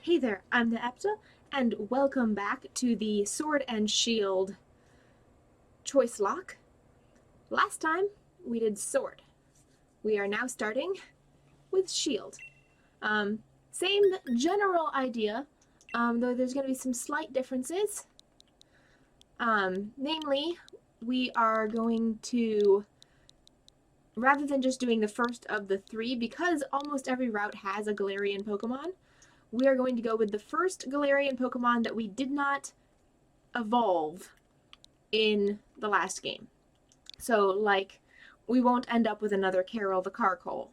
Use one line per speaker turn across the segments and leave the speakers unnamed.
Hey there, I'm Naepta, and welcome back to the Sword and Shield Choicelocke. Last time we did Sword. We are now starting with Shield. Same general idea, though there's going to be some slight differences. Namely, we are going to, rather than just doing the first of the three, because almost every route has a Galarian Pokemon, we are going to go with the first Galarian Pokemon that we did not evolve in the last game. So, like, we won't end up with another Carol the Carcole.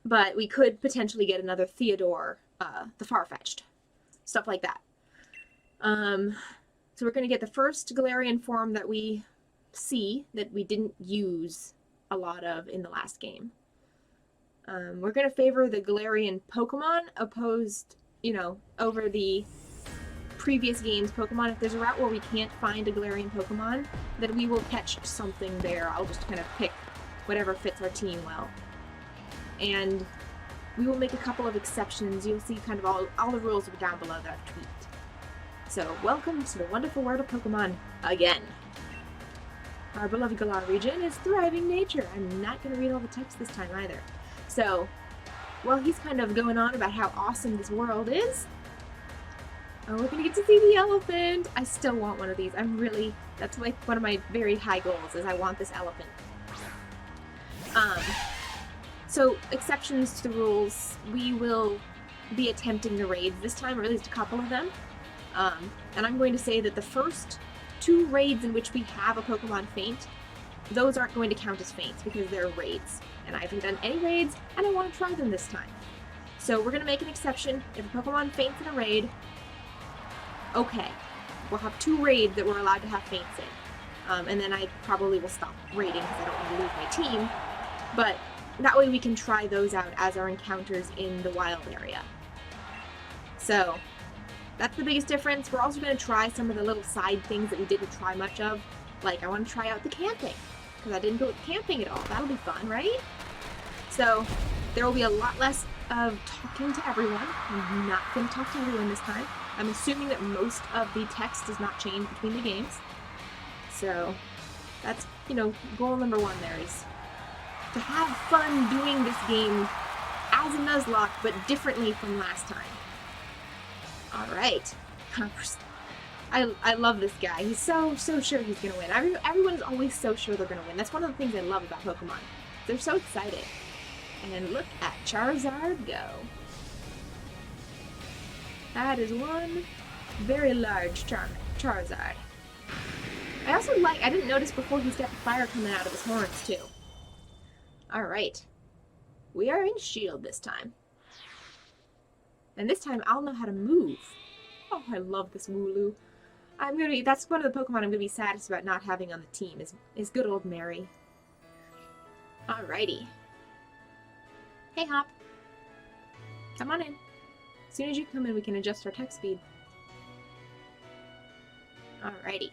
But we could potentially get another Theodore the Farfetch'd. Stuff like that. So we're going to get the first Galarian form that we see that we didn't use a lot of in the last game. We're going to favor the Galarian Pokemon opposed, over the previous game's Pokemon. If there's a route where we can't find a Galarian Pokemon, then we will catch something there. I'll just kind of pick whatever fits our team well. And we will make a couple of exceptions. You'll see kind of all the rules are down below that I've tweaked. So, welcome to the wonderful world of Pokemon again. Our beloved Galar region is thriving nature. I'm not going to read all the text this time either. So, while he's kind of going on about how awesome this world is, we're going to get to see the elephant. I still want one of these. That's like one of my very high goals, is I want this elephant. So, exceptions to the rules, we will be attempting the raids this time, or at least a couple of them. And I'm going to say that the first 2 raids in which we have a Pokemon faint, those aren't going to count as faints because they're raids. And I haven't done any raids, and I want to try them this time. So we're going to make an exception. If a Pokemon faints in a raid, okay. We'll have 2 raids that we're allowed to have faints in. And then I probably will stop raiding because I don't want to lose my team. But that way we can try those out as our encounters in the wild area. So that's the biggest difference. We're also going to try some of the little side things that we didn't try much of. Like, I want to try out the camping, because I didn't go camping at all. That'll be fun, right? So there will be a lot less of talking to everyone. I'm not going to talk to everyone this time. I'm assuming that most of the text does not change between the games. So that's, goal number 1 there is to have fun doing this game as a Nuzlocke, but differently from last time. Alright. I love this guy. He's so sure he's gonna win. Everyone is always so sure they're gonna win. That's one of the things I love about Pokemon. They're so excited. And look at Charizard go. That is one very large Charizard. I didn't notice before, he's got the fire coming out of his horns too. Alright. We are in Shield this time. And this time I'll know how to move. Oh, I love this Wooloo. That's one of the Pokemon I'm gonna be saddest about not having on the team, is good old Mary. Alrighty. Hey, Hop. Come on in. As soon as you come in, we can adjust our text speed. Alrighty.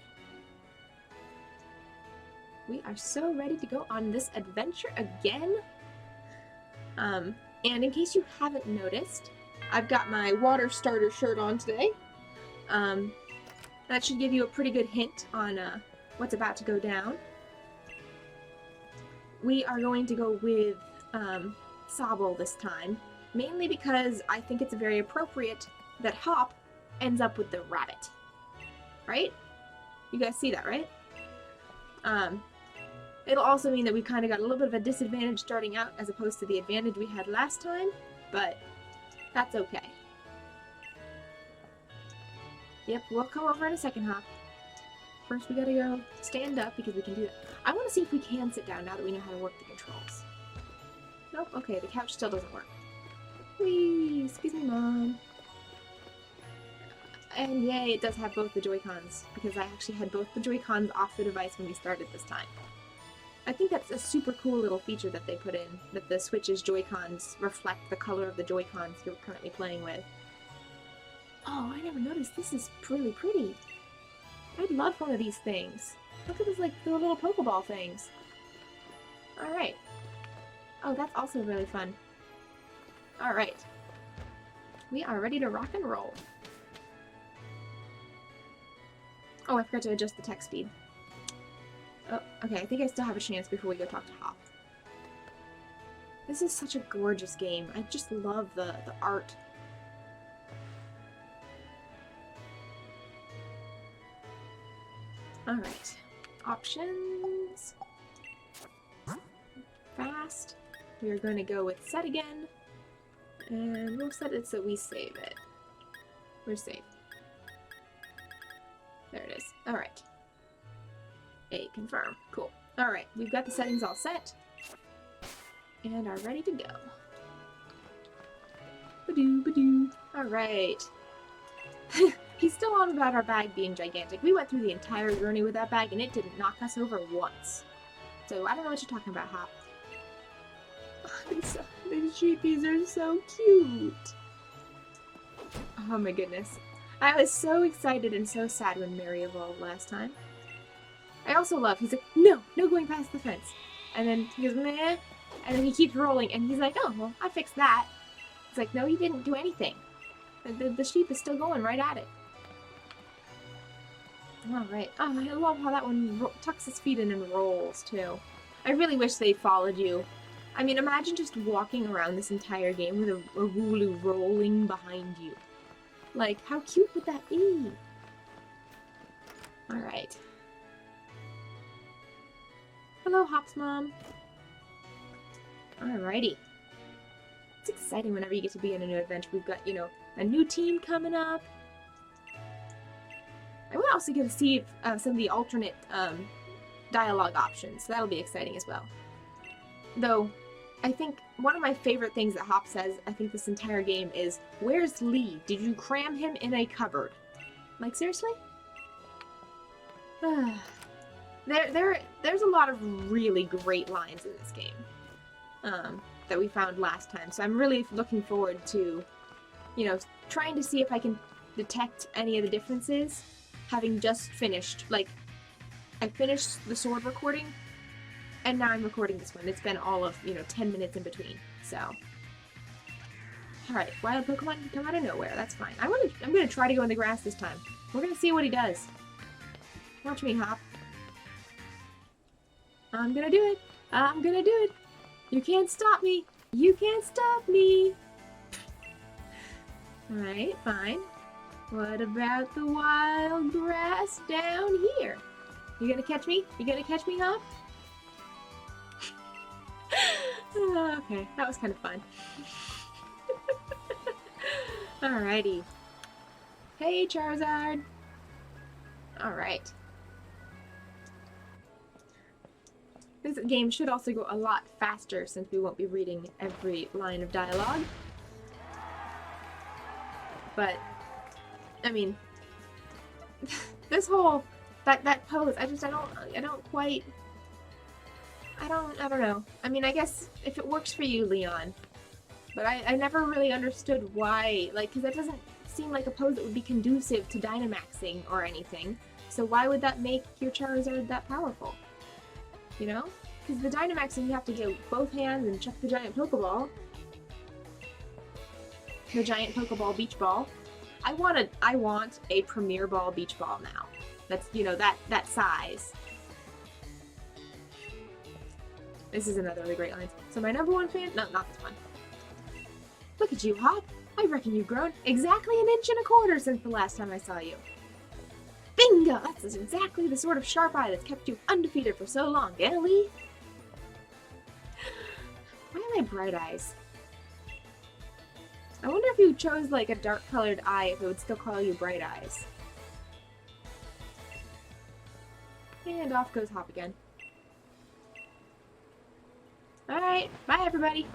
We are so ready to go on this adventure again. And in case you haven't noticed, I've got my water starter shirt on today. That should give you a pretty good hint on what's about to go down. We are going to go with Sobble this time, mainly because I think it's very appropriate that Hop ends up with the rabbit. Right? You guys see that, right? It'll also mean that we kind of got a little bit of a disadvantage starting out as opposed to the advantage we had last time, but that's okay. Yep, we'll come over in a second, Hop. First we gotta go stand up because we can do that. I want to see if we can sit down now that we know how to work the controls. Nope, okay, the couch still doesn't work. Whee! Excuse me, Mom. And yay, it does have both the Joy-Cons, because I actually had both the Joy-Cons off the device when we started this time. I think that's a super cool little feature that they put in, that the Switch's Joy-Cons reflect the color of the Joy-Cons you're currently playing with. Oh, I never noticed. This is really pretty. I'd love one of these things. Look at this, like, the little Pokeball things. Alright. Oh, that's also really fun. Alright. We are ready to rock and roll. Oh, I forgot to adjust the text speed. Oh, okay, I think I still have a chance before we go talk to Hop. This is such a gorgeous game. I just love the art. Alright. Options. Fast. We are going to go with set again. And we'll set it so we save it. We're safe. There it is. Alright. A confirm. Cool. Alright, we've got the settings all set. And are ready to go. Badoo, badoo. Alright. He's still on about our bag being gigantic. We went through the entire journey with that bag and it didn't knock us over once. So I don't know what you're talking about, Hop. The sheepies are so cute. Oh my goodness. I was so excited and so sad when Mary evolved last time. I also love, he's like, no going past the fence. And then he goes, meh. And then he keeps rolling and he's like, oh, well, I fixed that. It's like, no, you didn't do anything. The sheep is still going right at it. Alright. Oh, I love how that one tucks his feet in and rolls, too. I really wish they followed you. I mean, imagine just walking around this entire game with a Wooloo rolling behind you. Like, how cute would that be? Alright. Hello, Hop's mom. Alrighty. It's exciting whenever you get to be in a new adventure. We've got, you know, a new team coming up. I would also get to see some of the alternate dialogue options, so that'll be exciting as well. Though, I think one of my favorite things that Hop says, I think this entire game is, where's Lee? Did you cram him in a cupboard? Like, seriously? There's a lot of really great lines in this game that we found last time, so I'm really looking forward to, you know, trying to see if I can detect any of the differences, having just finished, like, I finished the sword recording, and now I'm recording this one. It's been all of, you know, 10 minutes in between, so. Alright, wild Pokemon can come out of nowhere, that's fine. I'm gonna try to go in the grass this time. We're gonna see what he does. Watch me, Hop. I'm gonna do it. I'm gonna do it. You can't stop me. You can't stop me. Alright, fine. What about the wild grass down here? You gonna catch me? You gonna catch me, Hop? Okay, that was kind of fun. Alrighty. Hey, Charizard! Alright. This game should also go a lot faster since we won't be reading every line of dialogue. But, I mean, this whole, that pose, I don't know. I mean, I guess if it works for you, Leon. But I never really understood why, like, because that doesn't seem like a pose that would be conducive to Dynamaxing or anything. So why would that make your Charizard that powerful? You know? Because the Dynamaxing, you have to get both hands and chuck the giant Pokeball. The giant Pokeball Beach Ball. I want a Premier Ball Beach Ball now. That's, you know, that size. This is another really great line. So my number one fan? No, not this one. Look at you, Hop. I reckon you've grown exactly 1.25 inches since the last time I saw you. Bingo! That's exactly the sort of sharp eye that's kept you undefeated for so long, eh, Lee? Why am I bright eyes? I wonder if you chose like a dark colored eye if it would still call you bright eyes. And off goes Hop again. Alright, bye everybody!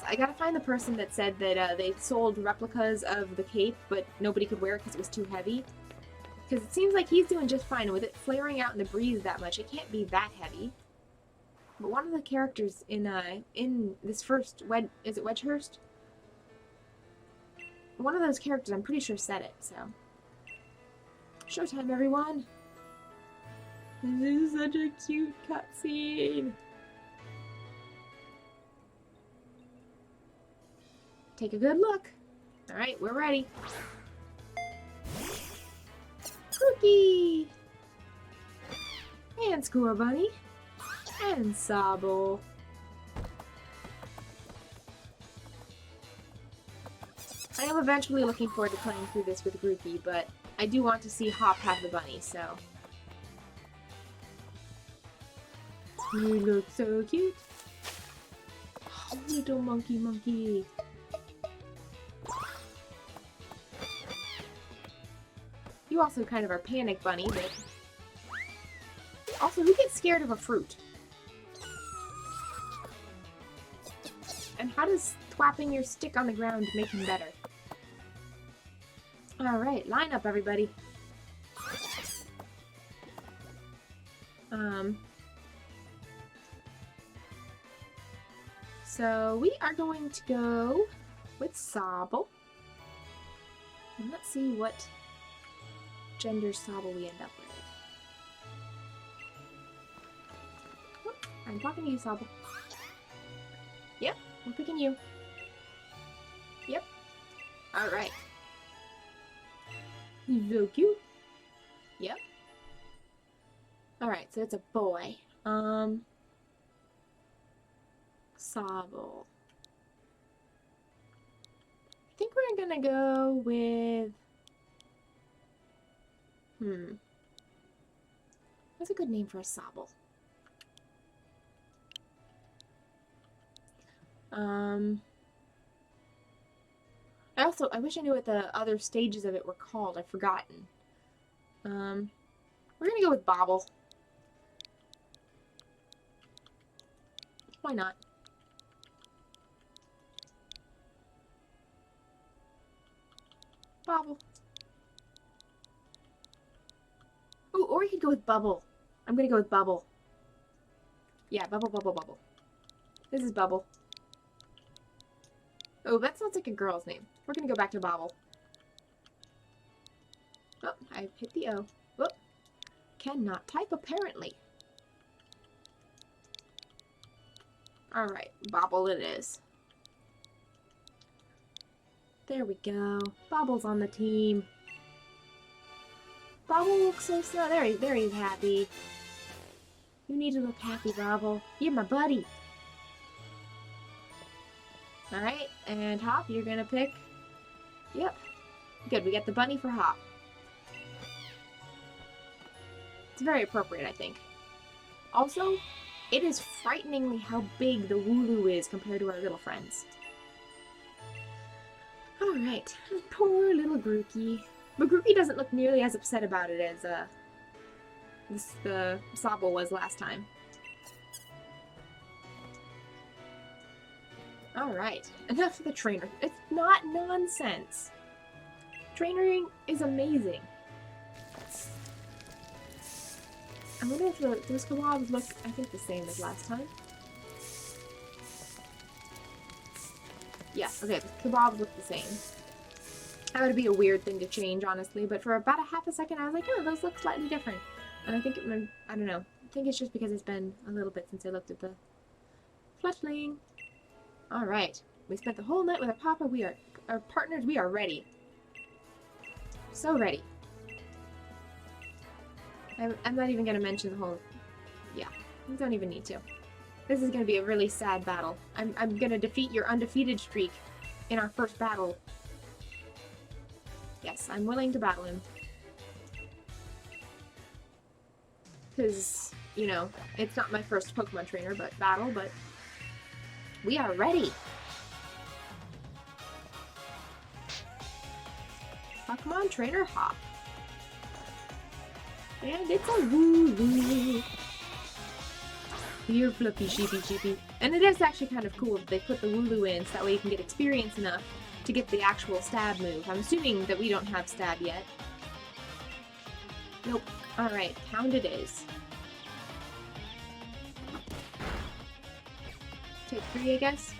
I gotta find the person that said that they sold replicas of the cape, but nobody could wear it because it was too heavy. Because it seems like he's doing just fine with it flaring out in the breeze that much. It can't be that heavy. But one of the characters in this first is it Wedgehurst? One of those characters, I'm pretty sure, said it. So, showtime, everyone! This is such a cute cutscene. take a good look. Alright, we're ready. Cookie! And Score Bunny. And Sobble. I am eventually looking forward to playing through this with Groupie, but I do want to see Hop have the bunny, so... You look so cute. Little monkey. You also kind of are Panic Bunny, but... Also, who gets scared of a fruit? And how does thwapping your stick on the ground make him better? Alright, line up, everybody. So we are going to go with Sobble. And let's see what gender Sobble we end up with. Oh, I'm talking to you, Sobble. Yep, we're picking you. Yep. Alright. So cute. Yep. Alright, so it's a boy. Sobble. I think we're gonna go with... What's a good name for a Sobble? I wish I knew what the other stages of it were called. I've forgotten. We're gonna go with Bobble. Why not? Bobble. Ooh, or you could go with Bubble. I'm gonna go with Bubble. Yeah, Bubble. This is Bubble. Oh, that sounds like a girl's name. We're gonna go back to Bobble. Oh, I hit the O. Whoop. Cannot type, apparently. Alright, Bobble it is. There we go. Bobble's on the team. Bobble looks so sad. There he's happy. You need to look happy, Bobble. You're my buddy. Alright, and Hop, you're gonna pick... Yep. Good, we get the bunny for Hop. It's very appropriate, I think. Also, it is frighteningly how big the Wooloo is compared to our little friends. Alright, poor little Grookey. But Grookey doesn't look nearly as upset about it as the Sobble was last time. Alright, enough of the trainer. It's not nonsense. Trainering is amazing. I wonder if those kebabs look, I think, the same as last time. Yeah, okay, the kebabs look the same. That would be a weird thing to change, honestly, but for about a half a second I was like, oh, those look slightly different. And I think I don't know. I think it's just because it's been a little bit since I looked at the fletchling. Alright, we spent the whole night with our papa. Our partners, we are ready. So ready. I'm not even going to mention the whole... Yeah, we don't even need to. This is going to be a really sad battle. I'm going to defeat your undefeated streak in our first battle. Yes, I'm willing to battle him. Because, you know, it's not my first Pokemon trainer, but we are ready. Pokemon Trainer Hop. And it's a Wooloo. You're fluffy, sheepy. And it is actually kind of cool that they put the Wooloo in so that way you can get experience enough to get the actual stab move. I'm assuming that we don't have stab yet. Nope. Alright, pound it is. Take 3, I guess.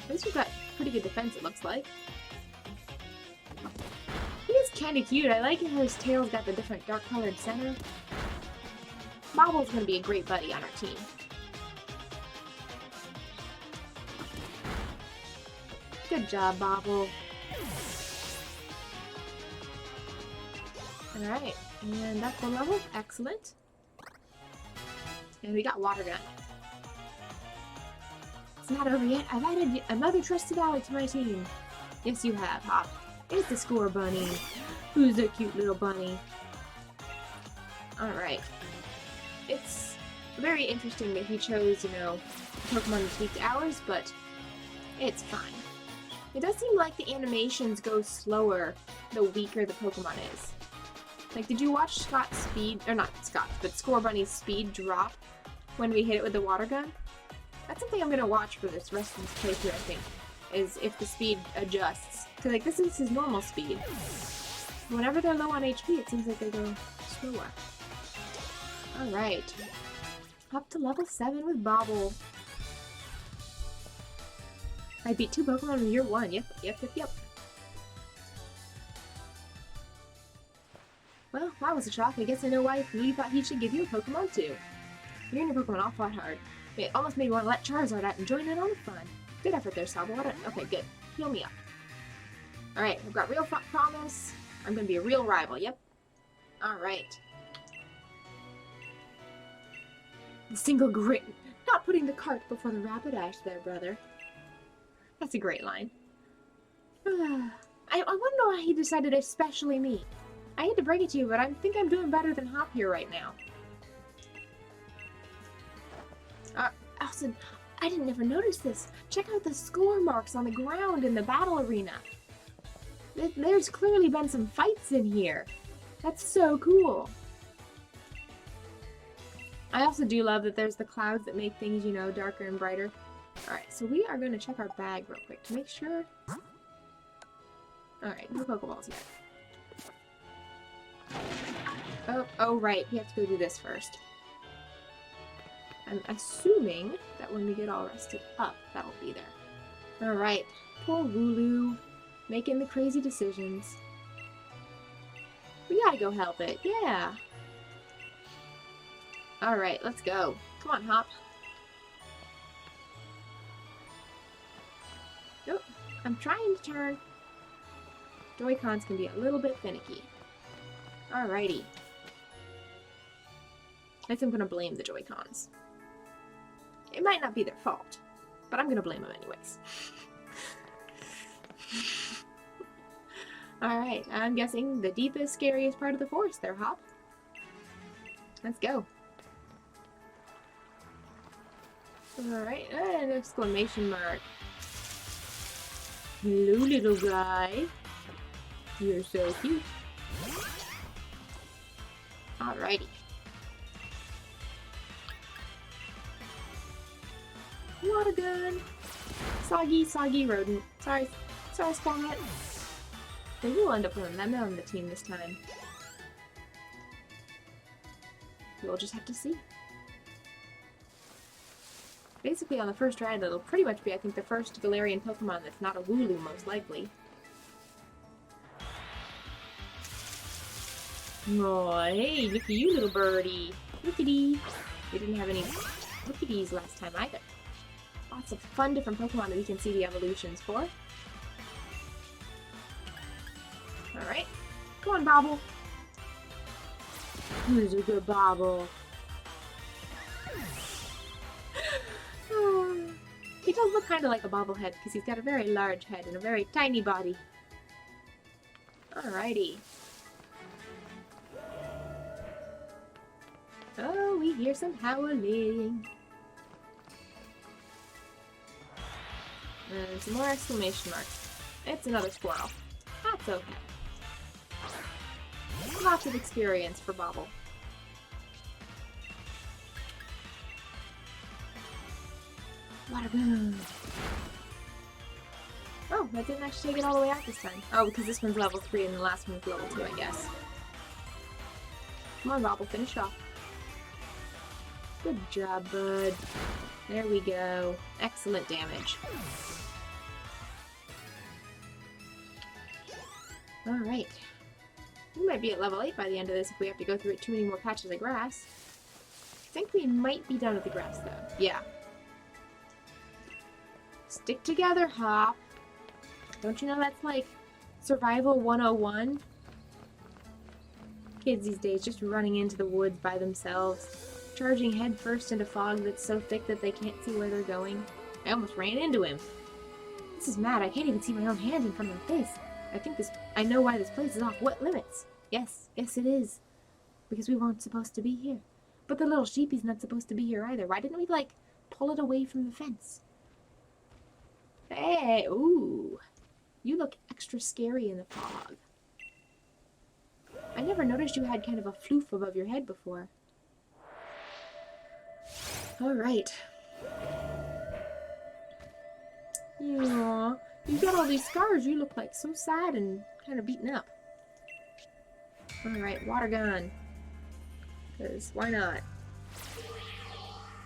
At least we've got pretty good defense, it looks like. He is kind of cute. I like how his tail's got the different dark-colored center. Bobble's gonna be a great buddy on our team. Good job, Bobble. Alright, and that's one level. Excellent. And we got Water Gun. It's not over yet. I've added another trusted ally to my team. Yes, you have, Hop. It's the Score Bunny. Who's a cute little bunny? Alright. It's very interesting that he chose, you know, Pokemon to speak to ours, but it's fine. It does seem like the animations go slower the weaker the Pokemon is. Like, did you watch Scott's speed, or not Scott's, but Score Bunny's speed drop when we hit it with the Water Gun? That's something I'm gonna watch for this rest of this playthrough, I think, is if the speed adjusts. Because, like, this is his normal speed. Whenever they're low on HP, it seems like they go slower. Alright. Up to level 7 with Bobble. I beat 2 Pokemon in year 1. Yep. Well, that was a shock. I guess I know why Louie thought he should give you a Pokemon too. You and your Pokemon all fought hard. It almost made me want to let Charizard out and join in on the fun. Good effort there, Sabo. Okay, good. Heal me up. Alright, I've got real promise. I'm gonna be a real rival, yep. Alright. The single great... Not putting the cart before the Rapidash there, brother. That's a great line. I want to know why he decided especially me. I hate to break it to you, but I think I'm doing better than Hop here right now. Elson, I didn't ever notice this. Check out the score marks on the ground in the battle arena. There's clearly been some fights in here. That's so cool. I also do love that there's the clouds that make things, you know, darker and brighter. Alright, so we are going to check our bag real quick to make sure. Alright, no Pokeballs yet. Oh, right, we have to go do this first. I'm assuming that when we get all rested up, that'll be there. Alright, poor Wooloo, making the crazy decisions. We gotta go help it, yeah. Alright, let's go. Come on, Hop. Nope, I'm trying to turn. Joy-Cons can be a little bit finicky. Alrighty. I think I'm gonna blame the Joy-Cons. It might not be their fault, but I'm gonna blame them anyways. Alright, I'm guessing the deepest, scariest part of the forest there, Hop. Let's go. Alright, and an exclamation mark. Hello, little guy. You're so cute. Alrighty. Water gun. Soggy rodent. Sorry, Spotlight. Maybe we'll end up with them on the team this time. We'll just have to see. Basically, on the first ride, it'll pretty much be, I think, the first Galarian Pokemon that's not a Wooloo, most likely. Oh, hey, look at you, little birdie. Lookity. We didn't have any lookities last time either. Lots of fun different Pokemon that we can see the evolutions for. Alright. Come on, Bobble. Who's a good Bobble? Oh, he does look kind of like a bobblehead because he's got a very large head and a very tiny body. Alrighty. Oh, we hear some howling. And some more exclamation marks. It's another squirrel. That's okay. Lots of experience for Bobble. Water gun. Oh, that didn't actually take it all the way out this time. Oh, because this one's level 3 and the last one's level 2, I guess. Come on, Bobble, finish off. Good job, bud. There we go. Excellent damage. Alright. We might be at level 8 by the end of this if we have to go through too many more patches of grass. I think we might be done with the grass, though. Yeah. Stick together, Hop. Don't you know that's like survival 101? Kids these days just running into the woods by themselves, charging headfirst into fog that's so thick that they can't see where they're going. I almost ran into him. This is mad. I can't even see my own hand in front of my face. I know why this place is off limits. Yes, it is. Because we weren't supposed to be here. But the little sheepy's not supposed to be here either. Why didn't we, like, pull it away from the fence? Hey, ooh. You look extra scary in the fog. I never noticed you had kind of a floof above your head before. Alright. Aww. You've got all these scars. You look like so sad and kind of beaten up. Alright, water gun. Because why not?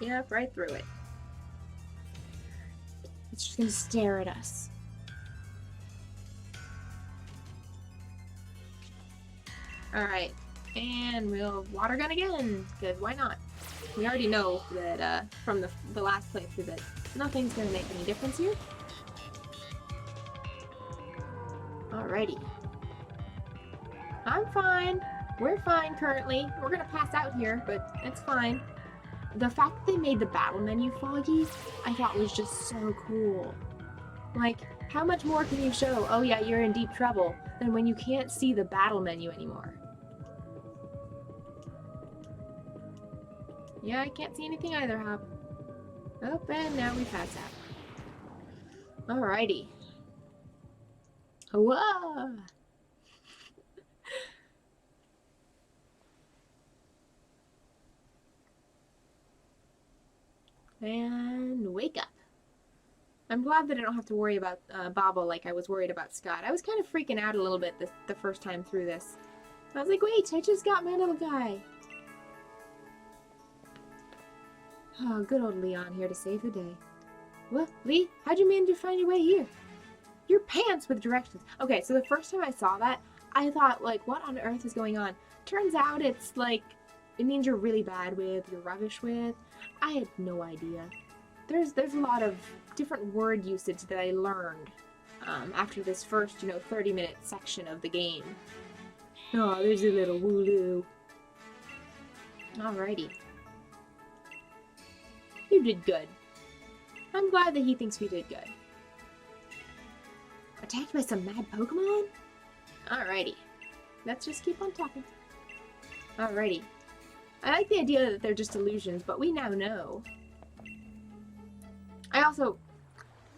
Yep, right through it. It's just gonna stare at us. Alright, and we'll water gun again, because why not? We already know that from the last playthrough that nothing's gonna make any difference here. Alrighty. I'm fine. We're fine currently. We're gonna pass out here, but it's fine. The fact that they made the battle menu foggy, I thought was just so cool. Like, how much more can you show, oh yeah, you're in deep trouble, than when you can't see the battle menu anymore? Yeah, I can't see anything either, Hop. Oh, and now we pass out. Alrighty. Whoa! And wake up. I'm glad that I don't have to worry about Bobble like I was worried about Scott. I was kind of freaking out a little bit the first time through this. I was like, wait, I just got my little guy. Oh, good old Leon here to save the day. What, Lee? How'd you manage to find your way here? Your pants with directions. Okay, so the first time I saw that, I thought, like, what on earth is going on? Turns out it's, like, it means you're really bad with, you're rubbish with. I had no idea. There's a lot of different word usage that I learned after this first, 30-minute section of the game. Oh, there's a little Wooloo. Alrighty. You did good. I'm glad that he thinks we did good. Attacked by some mad Pokemon? Alrighty. Let's just keep on talking. Alrighty. I like the idea that they're just illusions, but we now know.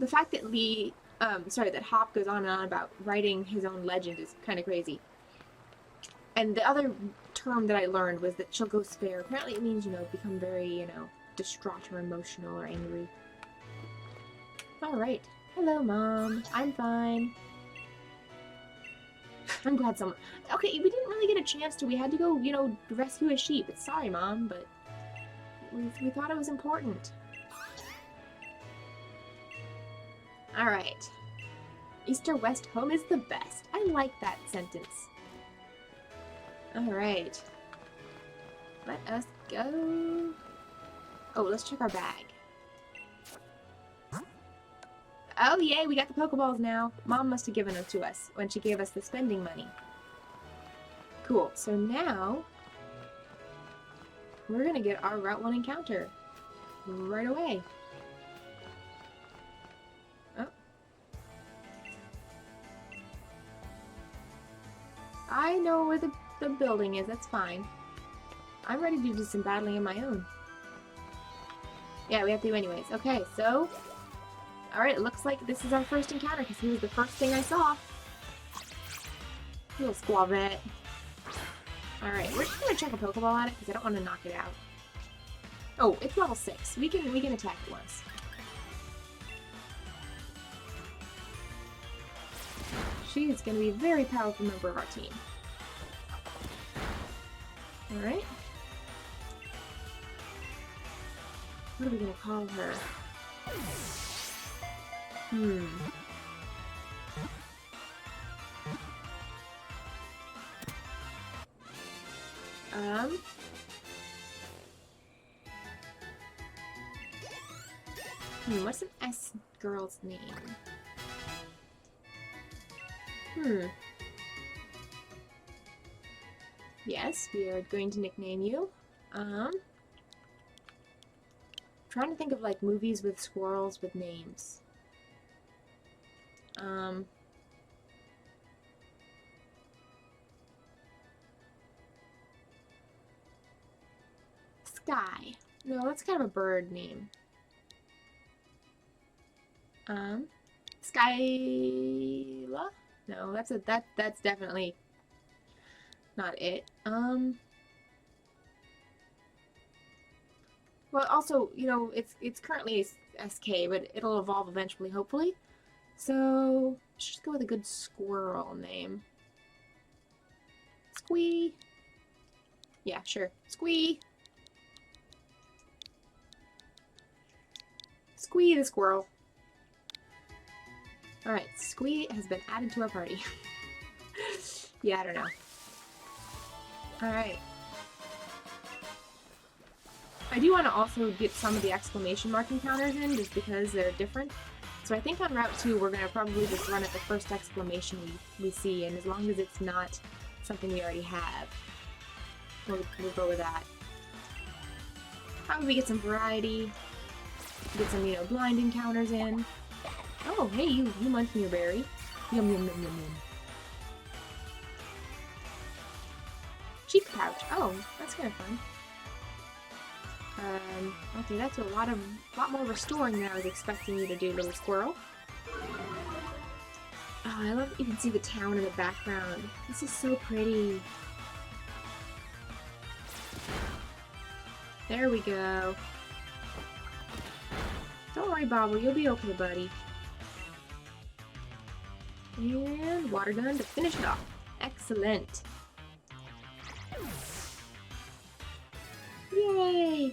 The fact that that Hop goes on and on about writing his own legend is kind of crazy. And the other term that I learned was that she'll go spare. Apparently it means, become very, distraught or emotional or angry. Alright. Hello, Mom. I'm fine. I'm glad someone... Okay, we didn't really get a chance to. We had to go, rescue a sheep. Sorry, Mom, but we thought it was important. Alright. East or West home is the best. I like that sentence. Alright. Let us go. Oh, let's check our bag. Oh, yay, we got the Pokeballs now. Mom must have given them to us when she gave us the spending money. Cool. So now, we're going to get our Route 1 encounter right away. Oh. I know where the building is. That's fine. I'm ready to do some battling of my own. Yeah, we have to anyways. Okay, so... Alright, it looks like this is our first encounter, because he was the first thing I saw. Little squavette. Alright, we're just gonna chuck a Pokeball at it, because I don't want to knock it out. Oh, it's level 6. We can attack it once. She is gonna be a very powerful member of our team. Alright. What are we gonna call her? What's an S girl's name? Yes, we are going to nickname you. Trying to think of like movies with squirrels with names. Sky. No, that's kind of a bird name. Skyla? No, that's definitely not it. Well, also, you know, it's currently SK, but it'll evolve eventually, hopefully. So, let's just go with a good squirrel name. Squee. Yeah, sure. Squee. Squee the squirrel. Alright, Squee has been added to our party. Yeah, I don't know. Alright. I do want to also get some of the exclamation mark encounters in, just because they're different. So I think on Route 2, we're going to probably just run at the first exclamation we see, and as long as it's not something we already have, we'll go with that. How would we get some variety? Get some, you know, blind encounters in. Oh, hey, you munch me a berry. Yum, yum, yum, yum, yum. Cheek pouch. Oh, that's kind of fun. Okay, that's a lot more restoring than I was expecting you to do, little squirrel. Oh, I love that you can see the town in the background. This is so pretty. There we go. Don't worry, Bobble, you'll be okay, buddy. And water gun to finish it off. Excellent. Yay!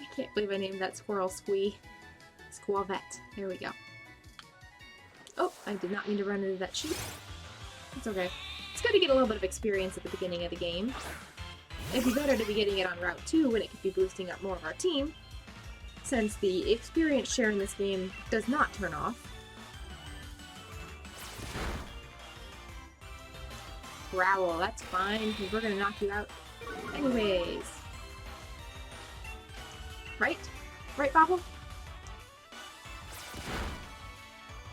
I can't believe I named that squirrel Squee. Squavette. There we go. Oh, I did not mean to run into that sheep. It's okay. It's good to get a little bit of experience at the beginning of the game. It'd be better to be getting it on Route 2 when it could be boosting up more of our team, since the experience share in this game does not turn off. Growl, that's fine, because we're gonna knock you out anyways. Right? Right, Bobble?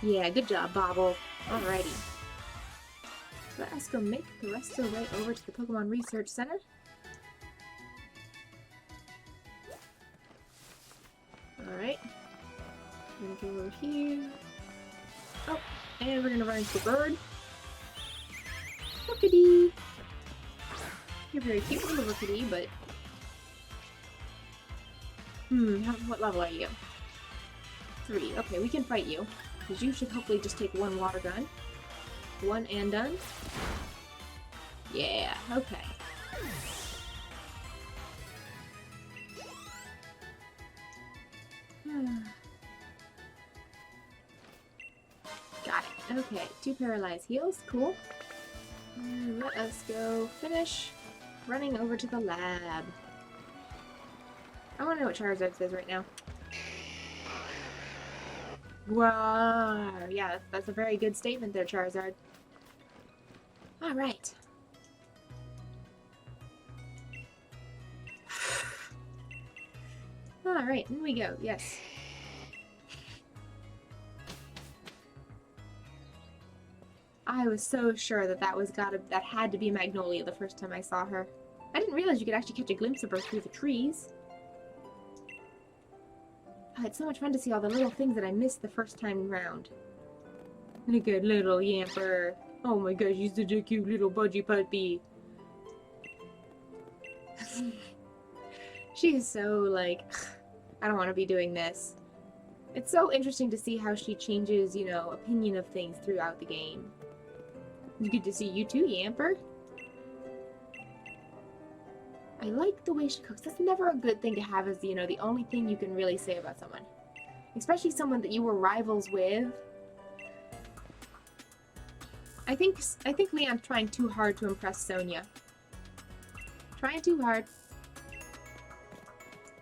Yeah, good job, Bobble. Alrighty. Let us go make the rest of the way over to the Pokemon Research Center. Alright. We're gonna go over here. Oh, and we're gonna run into the bird. Rookity! You're very cute little Rookity, but... what level are you? 3. Okay, we can fight you. Because you should hopefully just take one water gun. One and done. Yeah, okay. Got it. Okay, 2 paralyzed heals. Cool. And let us go finish running over to the lab. I want to know what Charizard says right now. Wow. Yeah, that's a very good statement there, Charizard. Alright. Alright, in we go. Yes. I was so sure that that had to be Magnolia the first time I saw her. I didn't realize you could actually catch a glimpse of her through the trees. Oh, it's so much fun to see all the little things that I missed the first time round. Look at little Yamper. Oh my gosh, she's such a cute little budgie puppy. She is so like, I don't want to be doing this. It's so interesting to see how she changes, you know, opinion of things throughout the game. It's good to see you too, Yamper. I like the way she cooks. That's never a good thing to have as, you know, the only thing you can really say about someone. Especially someone that you were rivals with. I think Leon's trying too hard to impress Sonia. Trying too hard.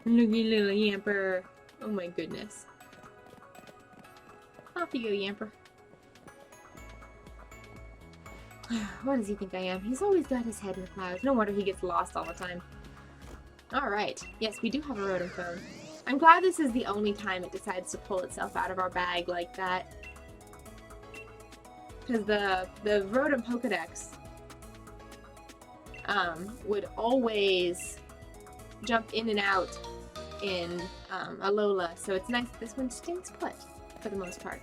Looky little Yamper. Oh my goodness. Off you go, Yamper. What does he think I am? He's always got his head in the clouds. No wonder he gets lost all the time. Alright. Yes, we do have a Rotom phone. I'm glad this is the only time it decides to pull itself out of our bag like that. Because the Rotom Pokedex would always jump in and out in Alola, so it's nice that this one stays put for the most part.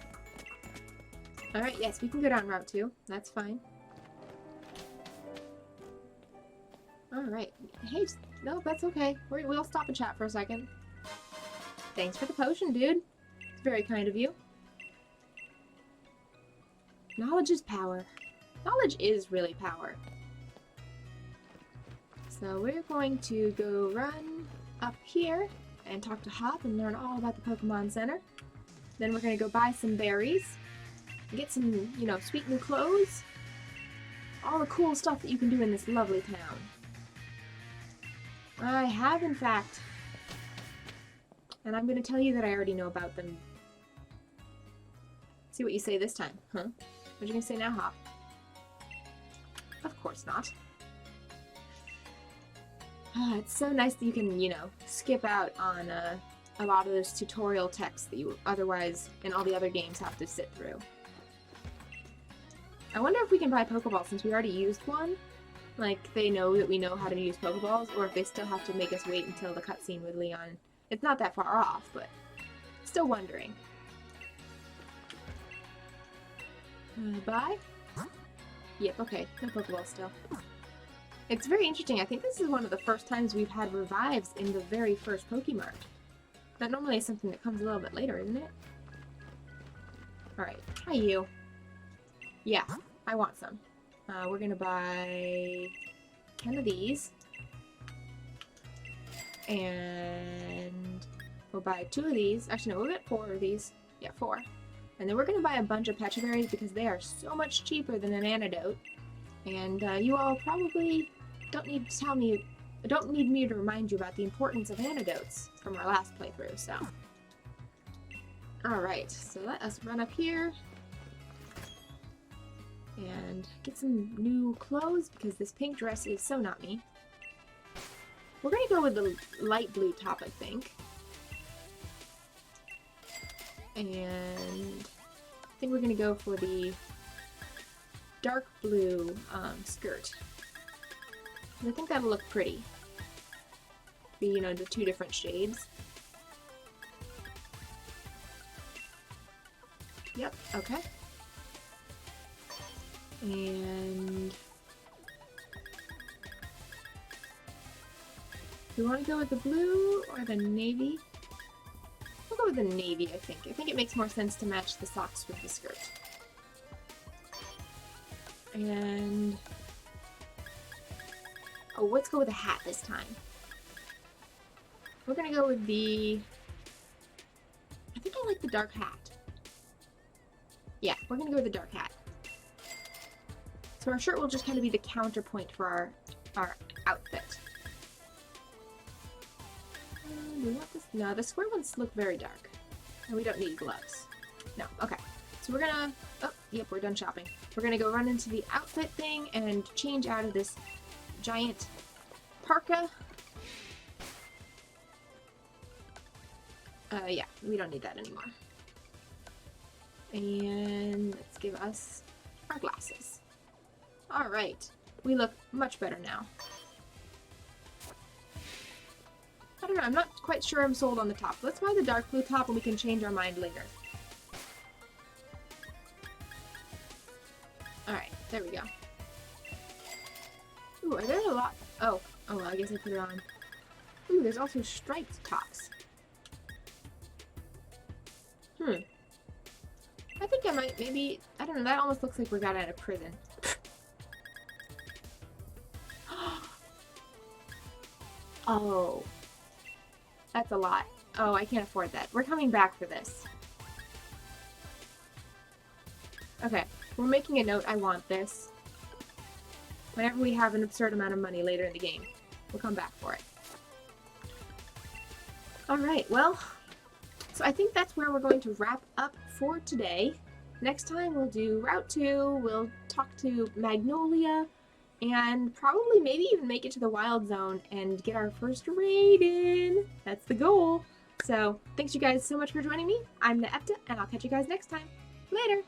Alright, yes, we can go down Route 2. That's fine. Alright. Hey, no, that's okay. We'll stop and chat for a second. Thanks for the potion, dude. It's very kind of you. Knowledge is power. Knowledge is really power. So we're going to go run up here and talk to Hop and learn all about the Pokemon Center. Then we're going to go buy some berries. Get some, you know, sweet new clothes. All the cool stuff that you can do in this lovely town. I have, in fact. And I'm going to tell you that I already know about them. See what you say this time, huh? What are you going to say now, Hop? Of course not. It's so nice that you can, you know, skip out on a lot of those tutorial texts that you otherwise, in all the other games, have to sit through. I wonder if we can buy Pokeballs since we already used one. Like, they know that we know how to use Pokeballs, or if they still have to make us wait until the cutscene with Leon. It's not that far off, but still wondering. Bye? Yep, okay. No Pokeballs still. It's very interesting. I think this is one of the first times we've had revives in the very first Pokemart. That normally is something that comes a little bit later, isn't it? Alright, try you. Yeah, I want some. We're gonna buy 10 of these. And we'll buy 2 of these. Actually, no, we'll get 4 of these. Yeah, 4. And then we're gonna buy a bunch of Pecha Berries because they are so much cheaper than an antidote. And you all probably don't need to tell me, don't need me to remind you about the importance of antidotes from our last playthrough, so. Alright, so let us run up here and get some new clothes because this pink dress is so not me. We're gonna go with the light blue top, I think. And I think we're gonna go for the dark blue skirt. I think that'll look pretty. Be, you know, the 2 different shades. Yep, okay. And do we want to go with the blue or the navy? We'll go with the navy, I think. I think it makes more sense to match the socks with the skirt. And oh, let's go with a hat this time. We're gonna go with the, I think I like the dark hat. Yeah, we're gonna go with the dark hat. So our shirt will just kind of be the counterpoint for our outfit. Do we want this? No, the square ones look very dark. And we don't need gloves. No, okay. So we're gonna, oh, yep, we're done shopping. We're gonna go run into the outfit thing and change out of this giant parka. Yeah, we don't need that anymore. And let's give us our glasses. Alright, we look much better now. I don't know, I'm not quite sure I'm sold on the top. Let's buy the dark blue top and we can change our mind later. Alright, there we go. Ooh, are there a lot? Oh, well, I guess I put it on. Ooh, there's also striped tops. I think I might, maybe, I don't know, that almost looks like we got out of prison. Oh. That's a lot. Oh, I can't afford that. We're coming back for this. Okay, we're making a note, I want this. Whenever we have an absurd amount of money later in the game, we'll come back for it. Alright, well, so I think that's where we're going to wrap up for today. next time we'll do Route 2, we'll talk to Magnolia, and probably maybe even make it to the Wild Zone and get our first raid in. That's the goal. So, thanks you guys so much for joining me. I'm Naepta, and I'll catch you guys next time. Later!